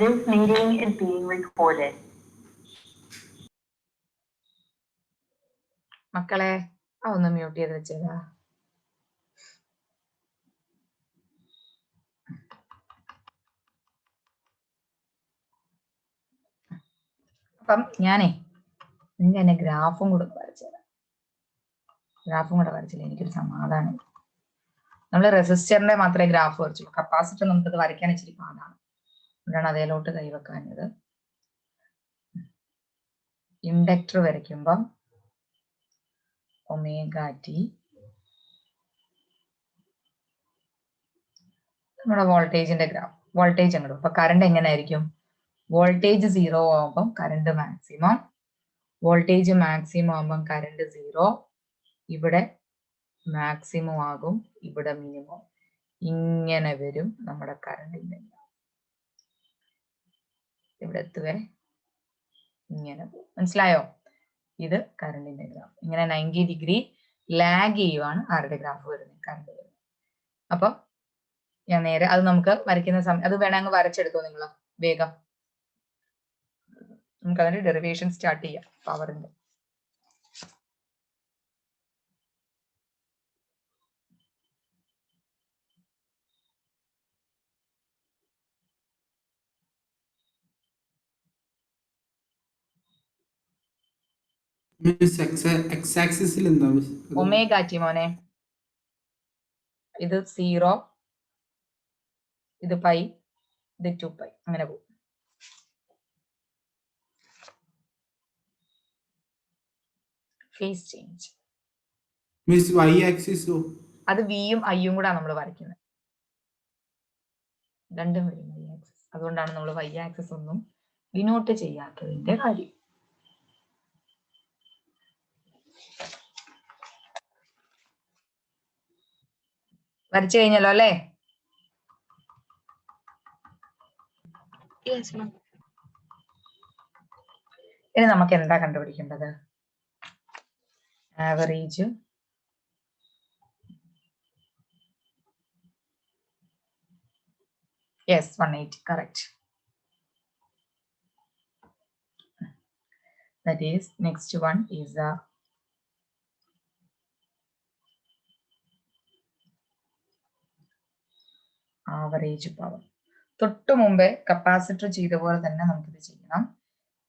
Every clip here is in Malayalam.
This meeting is being recorded. മക്കളെ ഒന്ന് മ്യൂട്ട് ചെയ്ത് വെച്ചേരാ. അപ്പം ഞാനേ നിങ്ങൾക്ക് എന്നെ ഗ്രാഫും കൂടെ വരച്ചു തരാം. ഗ്രാഫും കൂടെ വരച്ചില്ല എനിക്കൊരു സമാധാനം. നമ്മൾ റെസിസ്റ്ററിന്റെ മാത്രമേ ഗ്രാഫ് വരച്ചുള്ളൂ. കപ്പാസിറ്റർ നമുക്കത് വരയ്ക്കാൻ ഇച്ചിരി പാടാണ്. അതുകൊണ്ടാണ് അതേലോട്ട് കൈവെക്കാഞ്ഞത്. ഇൻഡക്ടർ വരയ്ക്കുമ്പം ഒമേഗ ടി നമ്മുടെ വോൾട്ടേജിന്റെ ഗ്രാഫ്. വോൾട്ടേജ് അങ്ങോട്ട്. അപ്പൊ കറണ്ട് എങ്ങനെ ആയിരിക്കും? വോൾട്ടേജ് 0 ആകുമ്പം കറണ്ട് മാക്സിമം, വോൾട്ടേജ് മാക്സിമം ആകുമ്പം കറണ്ട് 0, ഇവിടെ മാക്സിമം ആകും, ഇവിടെ മിനിമം. ഇങ്ങനെ വരും നമ്മുടെ കറണ്ടിന്റെ ഗ്രാഫ്. ഇവിടെ എത്തുവേ ഇങ്ങനെ പോകും. മനസ്സിലായോ? ഇത് കറണ്ടിന്റെ ഗ്രാഫ്. ഇങ്ങനെ 90 ഡിഗ്രി ലാഗ് ചെയ്യുവാണ് ആരുടെ ഗ്രാഫ് വരുന്നത്? കറണ്ട് വരുന്നത്. അപ്പൊ ഞാൻ നേരെ അത് നമുക്ക് വരയ്ക്കുന്ന സമയം അത് വേണം അങ്ങ് വരച്ചെടുത്തോ നിങ്ങൾ വേഗം. നമുക്ക് അതിന്റെ ഡെറിവേഷൻ സ്റ്റാർട്ട് ചെയ്യാം. പവറിന്റെ ഒമേഗ ടി മോനെ. ഇത് 0, ഇത് പൈ, ഇത് 2π, അങ്ങനെ പോകും. Phase change. അത് വിയും ഐയും കൂടെ നമ്മൾ വരയ്ക്കുന്നത്. രണ്ടും വരും വൈ ആക്സിസ്. അതുകൊണ്ടാണ് നമ്മൾ വൈ ആക്സിസ് ഒന്നും ഡിനോട്ട് ചെയ്യാത്തതിന്റെ കാര്യം. വരച്ചു കഴിഞ്ഞല്ലോ അല്ലേ? ഇനി നമുക്ക് എന്താ കണ്ടുപിടിക്കേണ്ടത്? Average yes 180 correct. That is next one is the average power. തൊട്ടു മുമ്പേ കപ്പാസിറ്റർ ചെയ്ത പോലെ തന്നെ നമുക്കിത് ചെയ്യണം.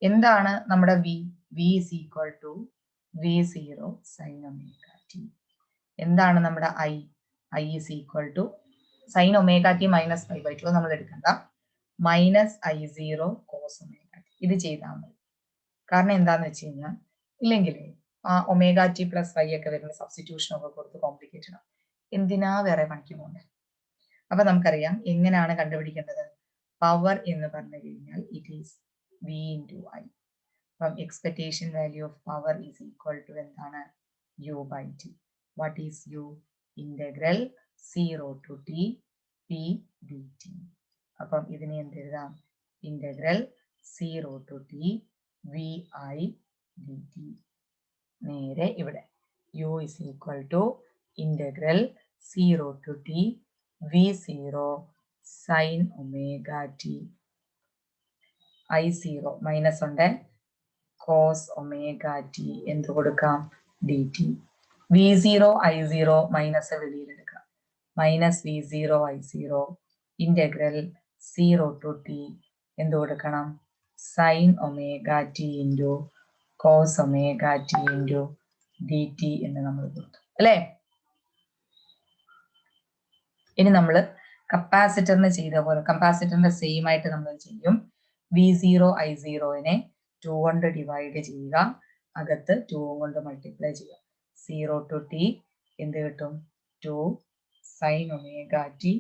എന്താണ് നമ്മുടെ V? V is equal to V0 sin omega t. എന്താണ് നമ്മുടെ I? I is equal to sin omega t minus π/2 നമ്മൾ എടുക്കണ്ട, minus I0 cos omega t. ഇത് ചെയ്താൽ മതി. കാരണം എന്താന്ന് വെച്ച് കഴിഞ്ഞാൽ ഇല്ലെങ്കിൽ ഒമേഗ ടി പ്ലസ് വൈ ഒക്കെ വരുന്ന സബ്സ്റ്റിറ്റ്യൂഷൻ ഒക്കെ കൊടുത്ത് കോംപ്ലിക്കേറ്റഡ് ആണ്. എന്തിനാ വേറെ പണിക്ക് പോകണ്ടേ? അപ്പൊ നമുക്കറിയാം എങ്ങനെയാണ് കണ്ടുപിടിക്കേണ്ടത്. പവർ എന്ന് പറഞ്ഞു കഴിഞ്ഞാൽ it is V into I. അപ്പം expectation value of power is equal to എന്താണ്? U by T. What is U? Integral 0 to t p dt. അപ്പം ഇതിനെ എന്ത് എഴുതാം? Integral 0 to t vi dt. നേരെ ഇവിടെ u is equal to ഇന്റഗ്രൽ 0 to t v0 sin omega t. I0 minus ഉണ്ട്, cos omega t എന്ത് കൊടുക്കാം? dt. v0 I0 മൈനസ് വെളിയിലെടുക്കാം, minus v0 I0 integral 0 to t എന്ത് കൊടുക്കണം? Sine omega T into cos omega T into D T എന്ന് നമ്മൾ കൊടുത്തു അല്ലേ? ഇനി നമ്മൾ കപ്പാസിറ്ററിന് ചെയ്ത പോലെ കപ്പാസിറ്ററിന്റെ സെയിം ആയിട്ട് നമ്മൾ ചെയ്യും. v0 I0നെ 2 കൊണ്ട് ഡിവൈഡ് ചെയ്യുക, അകത്ത് 2 കൊണ്ട് മൾട്ടിപ്ലൈ ചെയ്യുക. 0 to t എന്ത് കിട്ടും? 2 സൈൻ ഒമേഗ ടി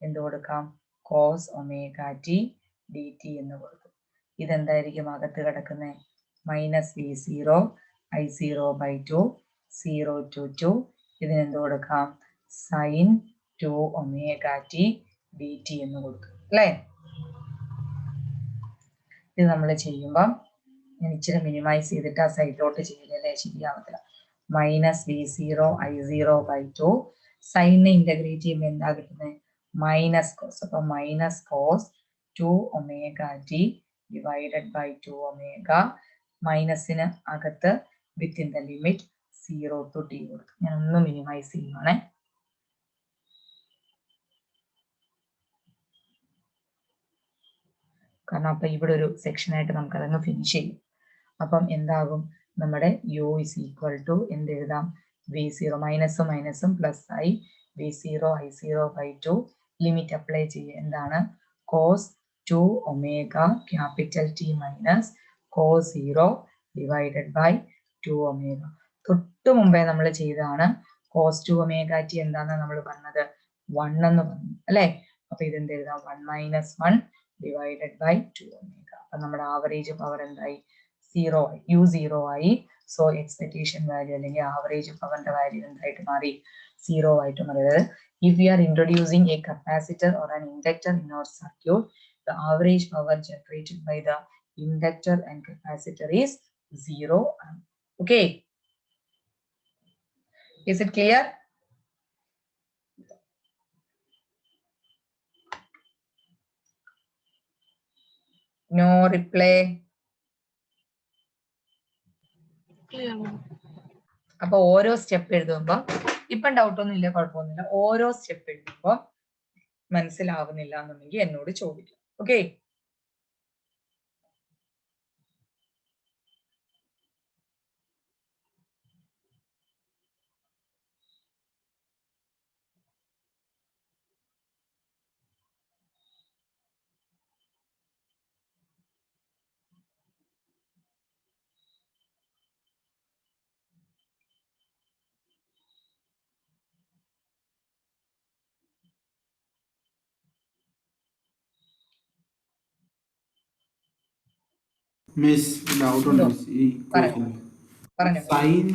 എന്ത് കൊടുക്കാം? Cos omega T D T എന്ന് കൊടുക്കും. ഇതെന്തായിരിക്കും അകത്ത് കിടക്കുന്നത്? Minus v0 I0 by 2 0 to 2 ഇതിനെന്ത് കൊടുക്കാം? Sine 2 omega T D T എന്ന് കൊടുക്കും അല്ലേ? ഇത് നമ്മൾ ചെയ്യുമ്പം ഞാൻ ഇച്ചിരി മിനിമൈസ് ചെയ്തിട്ട് ആ സൈഡിലോട്ട് ചെയ്തല്ലേ ശരിയാവത്തില്ല. Minus v0 I0 by 2 സൈനിനെ integrate ചെയ്യുമ്പോൾ എന്താ കിട്ടുന്നത്? Minus cos. അപ്പൊ minus cos 2 omega T divided by 2 omega മൈനസിന് അകത്ത് within the limit 0 to t കൊടുത്തു. ഞാൻ ഒന്ന് മിനിമൈസ് ചെയ്യുവാണേ. കാരണം അപ്പൊ ഇവിടെ ഒരു സെക്ഷനായിട്ട് നമുക്ക് അതങ്ങ് ഫിനിഷ് ചെയ്യും. അപ്പം എന്താകും, നമ്മുടെ യു ഇസ് ഈക്വൽ ടു എന്ത് എഴുതാം, v0 മൈനസും മൈനസും പ്ലസ് ആയി v0 i0 by 2 limit apply ചെയ്യുക. എന്താണ്, cos 2 omega capital T minus cos 0 divided by 2 omega. തൊട്ട് മുമ്പേ നമ്മൾ ചെയ്തതാണ്. കോസ് 2 ഒമേഗ ടി എന്താണെന്ന് നമ്മൾ പറഞ്ഞത് 1 എന്ന് പറഞ്ഞു അല്ലെ. അപ്പൊ ഇതെന്ത് എഴുതാം, 1 മൈനസ് 1 ഡിവൈഡഡ് ബൈ 2 ഒമേഗ. അപ്പൊ നമ്മുടെ ആവറേജ് പവർ എന്തായി, 0 ആയി, u0 ആയി. സോ എക്സ്പെക്ടേഷൻ വാല്യൂ അല്ലെങ്കിൽ ആവറേജ് പവറിന്റെ വാല്യൂ എന്തായിട്ട് മാറി, 0 ആയിട്ട് മാറിയത്. If we are introducing a capacitor or an inductor in our circuit, the average power generated by the inductor and capacitor is 0. Okay. Is it clear? No reply. അപ്പൊ ഓരോ സ്റ്റെപ്പ് എഴുതുമ്പോ ഇപ്പം ഡൗട്ട് ഒന്നും ഇല്ല, കുഴപ്പമൊന്നുമില്ല. ഓരോ സ്റ്റെപ്പ് എഴുതുമ്പോ മനസ്സിലാവുന്നില്ല എന്നുണ്ടെങ്കിൽ എന്നോട് ചോദിക്കും. ഓക്കെ. മിസ് ഡൗട്ട് ഉണ്ട് മിസ്. ഈ സൈൻ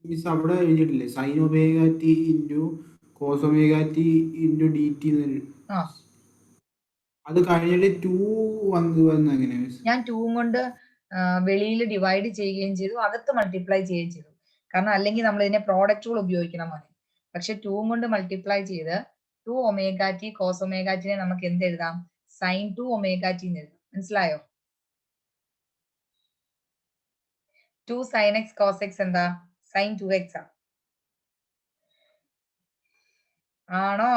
മിസ് അവിടെ എഴുതിയിട്ടില്ലേ, sine omega T into cos omega T into D T. അത് കഴിഞ്ഞിട്ട് 2 വന്ന് എങ്ങനെ മിസ്? ഞാൻ 2 കൊണ്ട് വെളിയിൽ ഡിവൈഡ് ചെയ്യുകയും ചെയ്തു, അകത്ത് മൾട്ടിപ്ലൈ ചെയ്യുകയും ചെയ്തു. കാരണം അല്ലെങ്കിൽ നമ്മൾ ഇതിനെ പ്രോഡക്റ്റ് റൂൾ ഉപയോഗിക്കണം മതി. പക്ഷെ 2 കൊണ്ട് മൾട്ടിപ്ലൈ ചെയ്ത് 2 ഒമേഗ ടി കോസ് ഒമേഗ ടിനെ നമുക്ക് എന്ത് എഴുതാം, സൈൻ 2 ഒമേഗ ടി എന്ന് എഴുതാം. മനസ്സിലായോ? 2 സൈൻ എക്സ് കോസ് എക്സ് എന്താ, സൈൻ 2x ആണോ?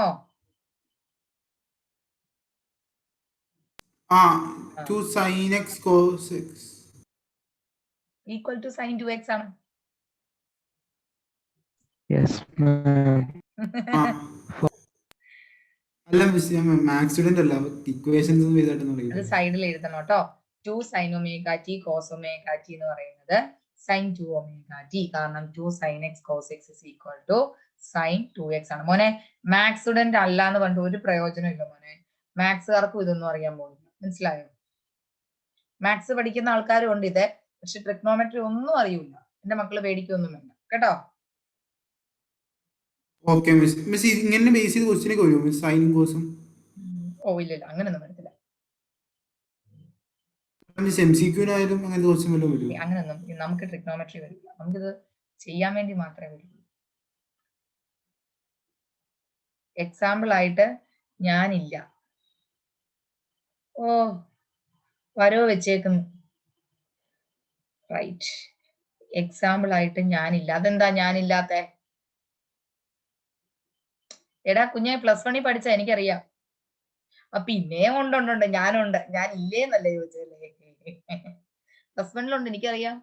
ആ 2 sin x cos x equal to sine 2x ആണ്. Yes ma'am. അല്ല മിസ്, ഞാൻ മാത്സ് സ്റ്റുഡന്റ് അല്ല, ഇക്വേഷൻസ് ഒന്നും എഴുതാട്ടെന്ന് അത് പറയുന്നത്. സൈഡിൽ എഴുതണം കേട്ടോ. 2 sine omega t cos omega t എന്ന് പറയുന്നത് സൈൻ 2 ഒമേഗ ടി. കാരണം 2 sine X cos x is equal to sine 2x ആണ്. മോനെ മാത്സ് സ്റ്റുഡന്റ് അല്ല എന്ന് പറഞ്ഞിട്ട് ഒരു പ്രയോജനം ഇല്ല മോനെ. മാത്സുകാർക്കും ഇതൊന്നും അറിയാൻ പോകുന്നില്ല. മനസ്സിലായോ? മാത്സ് പഠിക്കുന്ന ആൾക്കാരും ഉണ്ട് ഇത്, പക്ഷെ ട്രിഗ്നോമെട്രി ഒന്നും അറിയില്ല. എന്റെ മക്കള് പേടിക്കൊന്നും വേണ്ട കേട്ടോ. Okay miss. മിസ് ഇങ്ങനെ ബേസ് ചെയ്ത് ക്വസ്റ്റ്യനൊക്കെ വരുമോ മിസ്, സൈനും കോസും? ഓ ഇല്ല അങ്ങനെയൊന്നും വരത്തില്ല. മിസ് MCQ-നായാലും അങ്ങനത്തെ ക്വസ്റ്റ്യൻ വല്ലതും വരുമോ? അങ്ങനെയൊന്നും നമുക്ക് ട്രിഗ്നോമെട്രി വരില്ല. നമുക്കിത് ചെയ്യാൻ വേണ്ടി മാത്രമേ വരുള്ളൂ. എക്സാമ്പിൾ ആയിട്ട് ഞാനില്ല. ഓ വരോ വെച്ചേക്കുന്നു. റൈറ്റ്. എക്സാമ്പിൾ ആയിട്ട് ഞാനില്ല. അതെന്താ ഞാനില്ലാത്ത? എടാ കുഞ്ഞെ +1 പഠിച്ച എനിക്കറിയാം. പിന്നെയും ഉണ്ട് ഞാനുണ്ട്. ഞാൻ ഇല്ലേന്നല്ലേ ചോദിച്ചല്ലേ? +1 എനിക്കറിയാം.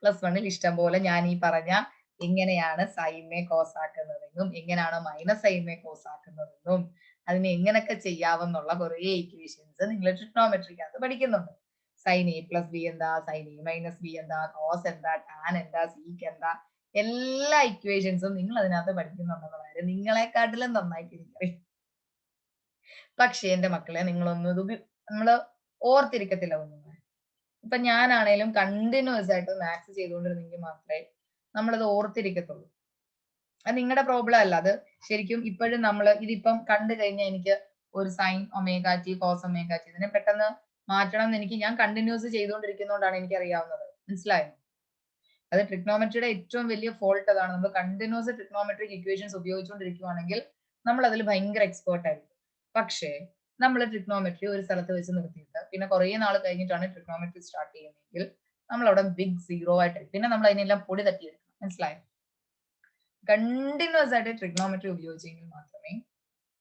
+1 ഇഷ്ടം പോലെ ഞാൻ ഈ പറഞ്ഞ എങ്ങനെയാണ് സൈനെ കോസ് ആക്കുന്നതെന്നും എങ്ങനെയാണ് മൈനസ് സൈനെ കോസ് ആക്കുന്നതെന്നും അതിനെ എങ്ങനെയൊക്കെ ചെയ്യാവുന്നുള്ള കുറെ ഇക്വേഷൻസ് നിങ്ങൾ ട്രിഗ്നോമെട്രിക്കകത്ത് പഠിക്കുന്നുണ്ട്. സൈൻ a + b എന്താ, സൈൻ a - b എന്താ, കോസ് എന്താ, ടാൻ എന്താ, സീക്ക് എന്താ, എല്ലാ ഇക്വേഷൻസും നിങ്ങൾ അതിനകത്ത് പഠിക്കുന്നുണ്ടെന്ന കാര്യം നിങ്ങളെക്കാട്ടിലും നന്നായിട്ട് എനിക്കറിയാം. പക്ഷെ എന്റെ മക്കളെ നിങ്ങളൊന്നും നമ്മള് ഓർത്തിരിക്കത്തില്ല ഒന്നും. ഇപ്പൊ ഞാനാണേലും കണ്ടിന്യൂസ് ആയിട്ട് മാത്സ് ചെയ്തുകൊണ്ടിരുന്നെങ്കിൽ മാത്രമേ നമ്മളത് ഓർത്തിരിക്കത്തുള്ളൂ. അത് നിങ്ങളുടെ പ്രോബ്ലം അല്ല. അത് ശരിക്കും ഇപ്പോഴും നമ്മൾ ഇതിപ്പം കണ്ടു കഴിഞ്ഞാൽ എനിക്ക് ഒരു sine omega t cos omega t ഇതിനെ പെട്ടെന്ന് മാറ്റണം എന്ന് ഞാൻ കണ്ടിന്യൂസ് ചെയ്തുകൊണ്ടിരിക്കുന്നതുകൊണ്ടാണ് എനിക്ക് അറിയാവുന്നത്. മനസ്സിലായോ? അത് ട്രിഗ്നോമെട്രിയുടെ ഏറ്റവും വലിയ ഫോൾട്ട് അതാണ്. നമ്മൾ കണ്ടിന്യൂസ് ട്രിഗ്നോമെട്രിക് ഇക്വേഷൻസ് ഉപയോഗിച്ചുകൊണ്ടിരിക്കുകയാണെങ്കിൽ നമ്മൾ അതിൽ ഭയങ്കര എക്സ്പേർട്ട് ആയിരിക്കും. പക്ഷേ നമ്മൾ ട്രിഗ്നോമെട്രി ഒരു സ്ഥലത്ത് വെച്ച് നിർത്തിയിട്ട് പിന്നെ കുറെ നാൾ കഴിഞ്ഞിട്ടാണ് ട്രിഗ്നോമെട്രി സ്റ്റാർട്ട് ചെയ്യുന്നതെങ്കിൽ നമ്മൾ അവിടെ ബിഗ് സീറോ ആയിട്ട് പിന്നെ നമ്മൾ അതിനെല്ലാം പൊടി തട്ടിയെടുക്കണം. മനസ്സിലായോ? കണ്ടിന്യൂസ് ആയിട്ട് ട്രിഗ്നോമെട്രി ഉപയോഗിച്ചെങ്കിൽ മാത്രമേ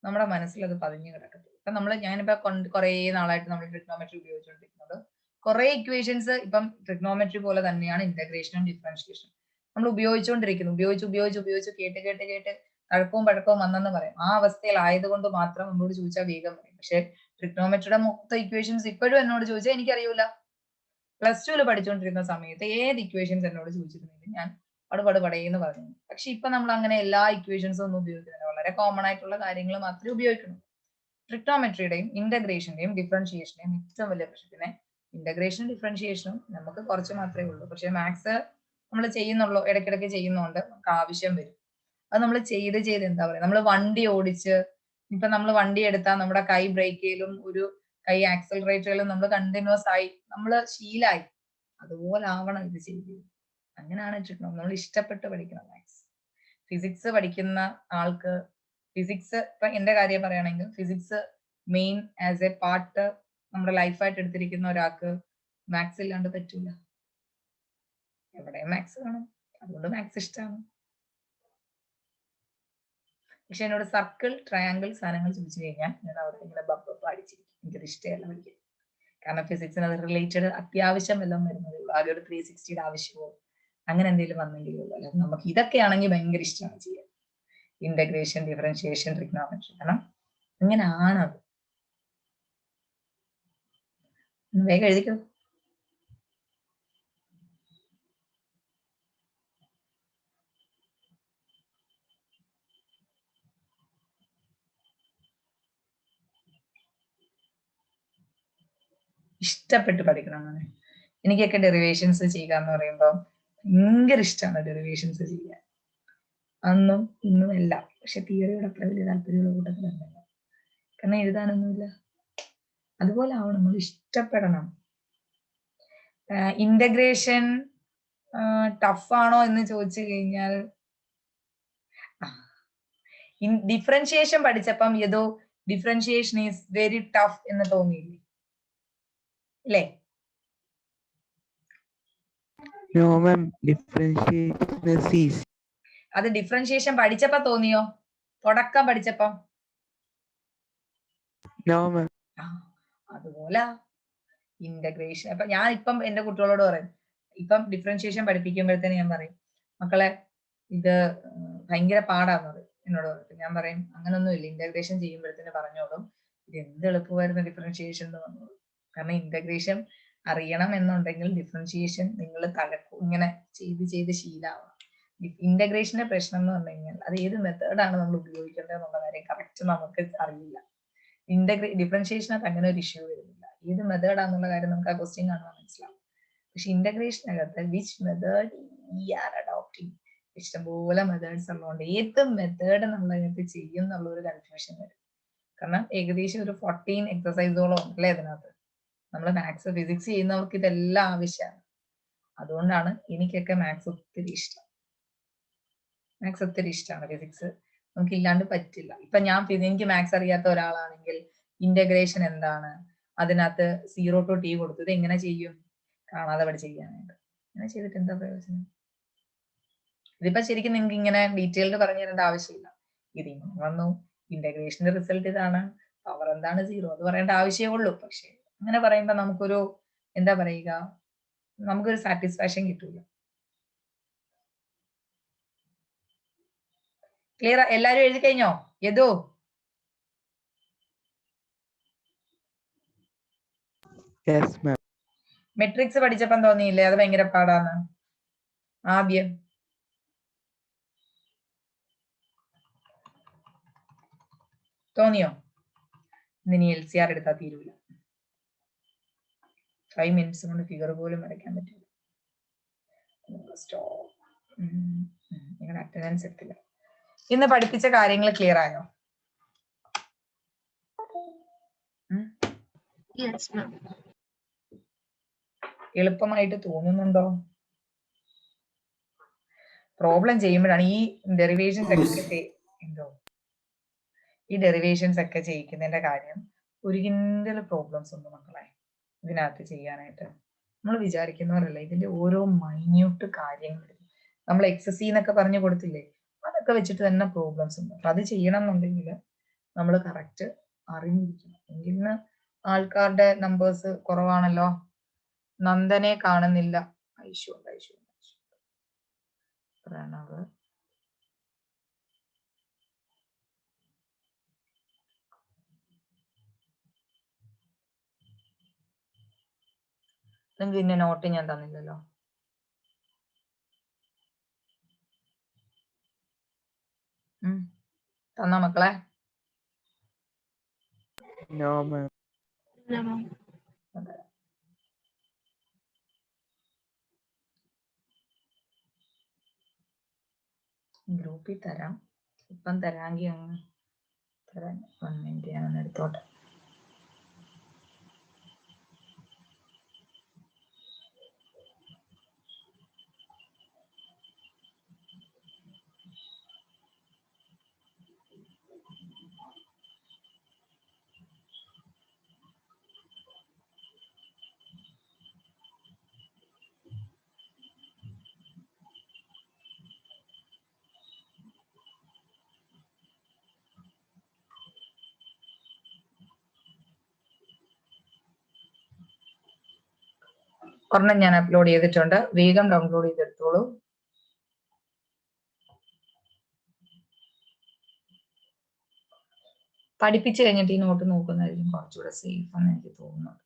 നമ്മുടെ മനസ്സിൽ അത് പതിഞ്ഞു കിടക്കത്തുള്ളൂ. ഇപ്പൊ ഞാനിപ്പോ കുറെ നാളായിട്ട് നമ്മൾ ട്രിഗ്നോമെട്രി ഉപയോഗിച്ചുകൊണ്ടിരിക്കുന്നത് കുറെ ഇക്വേഷൻസ് ഇപ്പം ട്രിഗ്നോമെട്രി പോലെ തന്നെയാണ് ഇന്റഗ്രേഷനും ഡിഫറൻഷിയേഷനും നമ്മൾ ഉപയോഗിച്ച് കേട്ട് തഴക്കവും പഴക്കവും വന്നെന്ന് പറയും. ആ അവസ്ഥയിൽ ആയതുകൊണ്ട് മാത്രം നമ്മളോട് ചോദിച്ചാൽ വേഗം പറയും. പക്ഷെ ട്രിഗ്നോമെട്രിയുടെ മൊത്തം ഇക്വേഷൻസ് ഇപ്പോഴും എന്നോട് ചോദിച്ചാൽ എനിക്കറിയൂല. +2 പഠിച്ചുകൊണ്ടിരുന്ന സമയത്ത് ഏത് ഇക്വേഷൻസ് എന്നോട് ചോദിച്ചിരുന്നെങ്കിൽ ഞാൻ പടയെന്ന് പറഞ്ഞു. പക്ഷെ ഇപ്പൊ നമ്മൾ അങ്ങനെ എല്ലാ ഇക്വേഷൻസും ഒന്നും ഉപയോഗിക്കുന്നില്ല. വളരെ കോമൺ ആയിട്ടുള്ള കാര്യങ്ങൾ മാത്രമേ ഉപയോഗിക്കുന്നു. ട്രിഗ്നോമെട്രിയുടെയും ഇന്റഗ്രേഷന്റെയും ഡിഫറൻഷിയേഷന്റെയും ഏറ്റവും വലിയ പ്രശ്നം, പിന്നെ ഇന്റഗ്രേഷനും ഡിഫറൻഷിയേഷനും നമുക്ക് കുറച്ച് മാത്രമേ ഉള്ളൂ. പക്ഷെ മാത്സ് നമ്മൾ ചെയ്യുന്നുള്ളൂ, ഇടയ്ക്കിടയ്ക്ക് ചെയ്യുന്നതുകൊണ്ട് നമുക്ക് ആവശ്യം വരും. അത് നമ്മൾ ചെയ്ത് എന്താ പറയുക, നമ്മൾ വണ്ടി ഓടിച്ച് ഇപ്പൊ നമ്മൾ വണ്ടി എടുത്താൽ നമ്മുടെ കൈ ബ്രേക്കിലും ഒരു കൈ ആക്സലറേറ്ററിലും നമ്മൾ കണ്ടിന്യൂസ് ആയി നമ്മൾ ശീലായി. അതുപോലെ ആവണം ഇത് ചെയ്ത്. അങ്ങനെയാണ് ട്രിഗ്നോമെട്രി നമ്മൾ ഇഷ്ടപ്പെട്ട് പഠിക്കണം. മാത്സ് ഫിസിക്സ് പഠിക്കുന്ന ആൾക്ക് ഫിസിക്സ്, ഇപ്പൊ എന്റെ കാര്യം പറയുകയാണെങ്കിൽ physics main as A part നമ്മുടെ ലൈഫായിട്ട് എടുത്തിരിക്കുന്ന ഒരാൾക്ക് മാത്സ് ഇല്ലാണ്ട് പറ്റൂല. എവിടെയും മാത്സ് കാണും, അതുകൊണ്ട് മാത്സ് ഇഷ്ടമാണ്. പക്ഷെ എന്നോട് സർക്കിൾ, ട്രയാങ്കിൾ സാധനങ്ങൾ ചോദിച്ചു കഴിഞ്ഞാൽ ഞാൻ അവിടെ ഇങ്ങനെ പഠിച്ചിരിക്കും. എനിക്കത് ഇഷ്ടമല്ല പഠിക്കാൻ. കാരണം ഫിസിക്സിന് അത് റിലേറ്റഡ് അത്യാവശ്യം എല്ലാം വരുന്നതേ ഉള്ളൂ. ആകെ ഒരു 360 ആവശ്യമോ അങ്ങനെ എന്തെങ്കിലും വന്നെങ്കിലേ ഉള്ളൂ. അല്ലാതെ നമുക്ക് ഇതൊക്കെ ആണെങ്കിൽ ഭയങ്കര ഇഷ്ടമാണ് ചെയ്യാൻ. Integration, differentiation, trigonometry. കാരണം അങ്ങനെയാണത്. വേഗം എഴുതിക്കോ. ഇഷ്ടപ്പെട്ട് പഠിക്കണം. അങ്ങനെ എനിക്കൊക്കെ ഡെറിവേഷൻസ് ചെയ്യുക എന്ന് പറയുമ്പോൾ ഭയങ്കര ഇഷ്ടമാണ് ഡെറിവേഷൻസ് ചെയ്യാൻ. അന്നും ഇന്നും എല്ലാം. പക്ഷെ തിയറിയോട് അത്ര വലിയ താല്പര്യമുള്ള കൂട്ടത്തിലല്ല. കാരണം എഴുതാനൊന്നുമില്ല. അതുപോലെ ആവണം, നമ്മൾ ഇഷ്ടപ്പെടണം. ഇന്റഗ്രേഷൻ ടഫാണോ എന്ന് ചോദിച്ചു കഴിഞ്ഞാൽ ഡിഫറൻഷിയേഷൻ പഠിച്ചപ്പം ഏതോ ഡിഫറൻഷിയേഷൻ ഈസ് വെരി ടഫ് എന്ന് തോന്നിയില്ലേ? അല്ലേ? No, ma'am. Differentiation is easy. അത് ഡിഫറൻഷിയേഷൻ പഠിച്ചപ്പോ തോന്നിയോ? തുടക്കം പഠിച്ചപ്പോ? No, ma'am. അതുപോലെ ഇന്റഗ്രേഷൻ. അപ്പൊ ഞാൻ ഇപ്പം എന്റെ കുട്ടികളോട് പറയും, ഇപ്പം ഡിഫറൻഷിയേഷൻ പഠിപ്പിക്കുമ്പോഴത്തേന് ഞാൻ പറയും, മക്കളെ ഇത് ഭയങ്കര പാടാന്ന് പറയും എന്നോട് പറയും. ഞാൻ പറയും അങ്ങനൊന്നും ഇല്ല, ഇന്റഗ്രേഷൻ ചെയ്യുമ്പോഴത്തേന് പറഞ്ഞോളും ഇത് എന്ത് എളുപ്പമായിരുന്നു ഡിഫറൻഷിയേഷൻ എന്ന് പറഞ്ഞോളൂ. കാരണം ഇന്റഗ്രേഷൻ അറിയണം എന്നുണ്ടെങ്കിൽ ഡിഫറൻഷിയേഷൻ നിങ്ങൾ ഇങ്ങനെ ചെയ്ത് ശീലാവണം. ഇന്റഗ്രേഷന്റെ പ്രശ്നം എന്ന് പറഞ്ഞു കഴിഞ്ഞാൽ അത് ഏത് മെത്തേഡാണ് നമ്മൾ ഉപയോഗിക്കേണ്ടത് എന്നുള്ള കാര്യം കറക്റ്റ് നമുക്ക് അറിയില്ല. ഡിഫറൻഷിയേഷനകത്ത് അങ്ങനെ ഒരു ഇഷ്യൂ വരുന്നില്ല. ഏത് മെത്തേഡാന്നുള്ള കാര്യം നമുക്ക് ആ ക്വസ്റ്റ്യൻ കാണുമ്പോൾ മനസ്സിലാവും. പക്ഷെ ഇന്റഗ്രേഷനകത്ത് which method we are adopting, ഇഷ്ടംപോലെ മെത്തേഡ്സ് ഉള്ളതുകൊണ്ട് ഏത് മെത്തേഡ് നമ്മളതിനകത്ത് ചെയ്യും എന്നുള്ള ഒരു കൺഫ്യൂഷൻ വരും. കാരണം ഏകദേശം ഒരു 14 എക്സസൈസോളം ഉണ്ടല്ലേ അതിനകത്ത്. നമ്മൾ മാത്സ്, ഫിസിക്സ് ചെയ്യുന്നവർക്ക് ഇതെല്ലാം ആവശ്യമാണ്. അതുകൊണ്ടാണ് എനിക്കൊക്കെ മാത്സ് ഒത്തിരി ഇഷ്ടം. ഫിസിക്സ് നമുക്ക് ഇല്ലാണ്ട് പറ്റില്ല. ഇപ്പൊ എനിക്ക് മാത്സ് അറിയാത്ത ഒരാളാണെങ്കിൽ ഇന്റഗ്രേഷൻ എന്താണ്, അതിനകത്ത് 0 to t കൊടുത്തത് എങ്ങനെ ചെയ്യും, കാണാതെ പഠിച്ച് ചെയ്യാനായിട്ട്. അങ്ങനെ ചെയ്തിട്ട് എന്താ പ്രയോജനം? ഇതിപ്പോ ശരിക്കും നിങ്ങൾക്ക് ഇങ്ങനെ ഡീറ്റെയിൽഡ് പറഞ്ഞു തരേണ്ട ആവശ്യമില്ല. ഇതിങ്ങനെ വന്നു, ഇന്റഗ്രേഷന്റെ റിസൾട്ട് ഇതാണ്, പവർ എന്താണ് 0, അത് പറയേണ്ട ആവശ്യമേ ഉള്ളൂ. പക്ഷെ അങ്ങനെ പറയുമ്പോ നമുക്കൊരു എന്താ പറയുക, നമുക്കൊരു സാറ്റിസ്ഫാക്ഷൻ കിട്ടൂല. ക്ലിയർ? എല്ലാരും എഴുതി കഴിഞ്ഞോ? Yadu Yes, ma'am. മെട്രിക്സ് പഠിച്ചപ്പം തോന്നിയില്ലേ അത് ഭയങ്കര പാടാന്ന്? ആദ്യം തോന്നിയോ? ഇനി LCR എടുത്താൽ തീരൂല. 5 minutes കൊണ്ട് ഫിഗർ പോലും വരയ്ക്കാൻ പറ്റില്ല. നിങ്ങളുടെ അറ്റൻഡൻസ് എത്തില്ല. ഇന്ന് പഠിപ്പിച്ച കാര്യങ്ങൾ ക്ലിയർ ആയോ? എളുപ്പമായിട്ട് തോന്നുന്നുണ്ടോ? പ്രോബ്ലം ചെയ്യുമ്പോഴാണ് ഈ ഡെറിവേഷൻസ് ഒക്കെ ചെയ്യിക്കുന്നതിന്റെ കാര്യം ഒരു കിൻഡൽ പ്രോബ്ലംസ് ഉണ്ട് മക്കളെ ഇതിനകത്ത് ചെയ്യാനായിട്ട്. നമ്മൾ വിചാരിക്കുന്നവരല്ല, ഇതിന്റെ ഓരോ മൈന്യൂട്ട് കാര്യങ്ങൾ നമ്മൾ എക്സസി എന്നൊക്കെ പറഞ്ഞു കൊടുത്തില്ലേ, അതൊക്കെ വെച്ചിട്ട് തന്നെ പ്രോബ്ലംസ് ഉണ്ട്. അപ്പൊ അത് ചെയ്യണം എന്നുണ്ടെങ്കിൽ നമ്മൾ കറക്റ്റ് അറിഞ്ഞിരിക്കണം. എങ്കിലിന് ആൾക്കാരുടെ നമ്പേഴ്സ് കുറവാണല്ലോ. നന്ദനെ കാണുന്നില്ല. ഐശു പ്രണവ്, നിങ്ങൾക്ക് ഇന്ന നോട്ട് ഞാൻ തന്നില്ലല്ലോ. തന്ന മക്കളെ? No, ma'am. ഗ്രൂപ്പിൽ തരാം, ഇപ്പം തരാമെങ്കിൽ അങ്ങ് തരാൻ 1 മിനിറ്റ് ഞാനൊന്ന് എടുത്തോട്ടെ. ഒരെണ്ണം ഞാൻ അപ്ലോഡ് ചെയ്തിട്ടുണ്ട്, വേഗം ഡൗൺലോഡ് ചെയ്തെടുത്തോളൂ. പഠിപ്പിച്ചു കഴിഞ്ഞിട്ട് ഈ നോട്ട് നോക്കുന്നതായിരിക്കും കുറച്ചുകൂടെ സേഫ് എന്ന് എനിക്ക് തോന്നുന്നത്.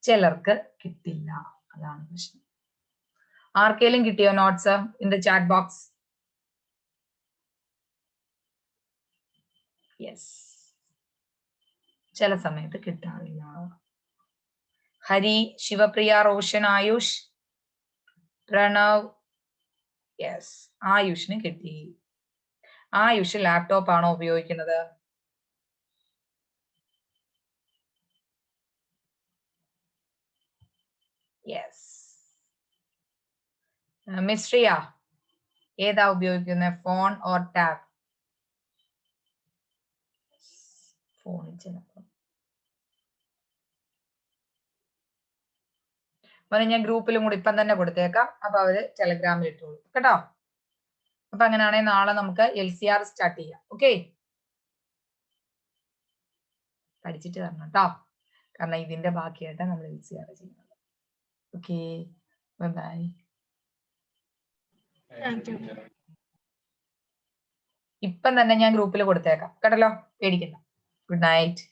ചിലർക്ക് കിട്ടില്ല, അതാണ് പ്രശ്നം. ആർക്കെങ്കിലും കിട്ടിയോ notes in the chat box? Yes, ചില സമയത്ത് കിട്ടാറില്ല. ഹരി, ശിവപ്രിയ, റോഷൻ, ആയുഷ്, പ്രണവ്, യെസ് ആയുഷിന് കിട്ടി. ആയുഷ് ലാപ്ടോപ്പ് ആണോ ഉപയോഗിക്കുന്നത്? യെസ്. മിസ്ട്രിയ ഏതാ ഉപയോഗിക്കുന്നത്, ഫോൺ ഓർ ടാബ്? ഫോണിൽ ചിലപ്പോൾ. ഞാൻ ഗ്രൂപ്പിലും കൂടി ഇപ്പം തന്നെ കൊടുത്തേക്കാം, അപ്പൊ അവര് ടെലഗ്രാമിൽ ഇട്ടോളൂ കേട്ടോ. അപ്പൊ അങ്ങനെയാണെങ്കിൽ നാളെ നമുക്ക് LCR സ്റ്റാർട്ട് ചെയ്യാം. ഓക്കെ, പഠിച്ചിട്ട് തരണം കേട്ടോ, കാരണം ഇതിന്റെ ബാക്കിയായിട്ടാണ് നമ്മൾ LCR ചെയ്യുന്നത്. Okay, bye. ഇപ്പം തന്നെ ഞാൻ ഗ്രൂപ്പിൽ കൊടുത്തേക്കാം കേട്ടല്ലോ, പേടിക്കണ്ട. Good night.